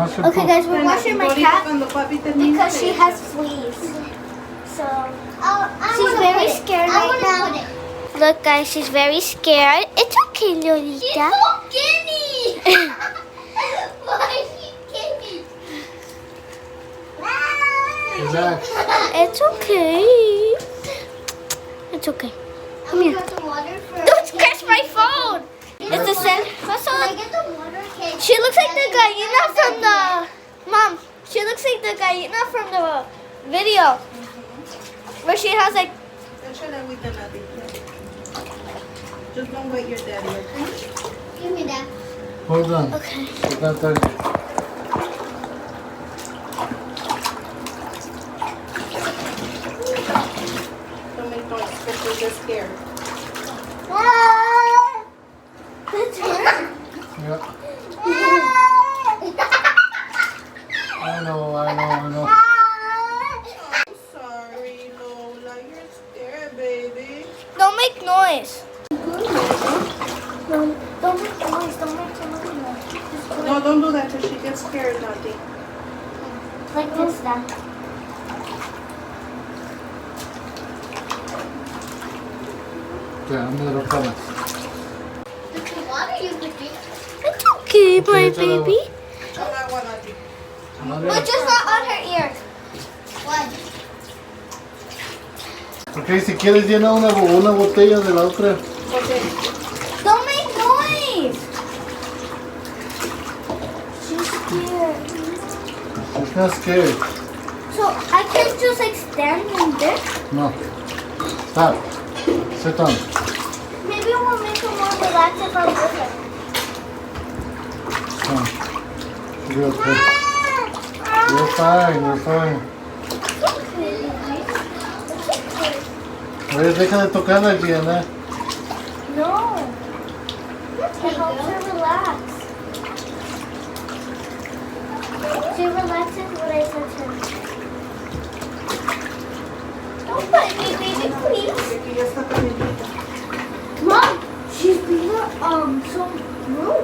Okay guys, we're washing my cat because she has fleas. So she's very scared right now. Look guys, she's very scared. It's okay, Lolita. She's so skinny. Why is she skinny? Relax. It's okay. It's okay. Come here. Don't scratch my phone. It's the scent. She looks like the gallina from the mom. She looks like the gallina from the video, where she has like. Just don't wait your daddy, okay? Give me that. Hold on. Okay. You can't touch it. Don't make noise because you'll get scared. That's her. Yeah. I know. I'm sorry, Lola. You're scared, baby. Don't make noise. No, don't make noise. Don't make too much noise. Just go No, don't do that because she gets scared, Nati. like this, then. Okay, I'm gonna promise. The water you could drink. It's okay, my it's all baby. Tell that one, Nati. But just not on her ear. What? Ok, si quieres llena una botella de la otra. Okay. Don't make noise. She's scared. She's not scared. So I can just like stand in this. No. Stop. Sit down. Maybe it will make her more relaxed if I'm with her. Come. She'll be okay. You're fine. You're fine. Oye, deja de tocarla, Gianna. No. It helps her relax. She relaxes when I touch her. Don't bite me, baby, please. Aquí ya está calientita. Mom, she's being so rude.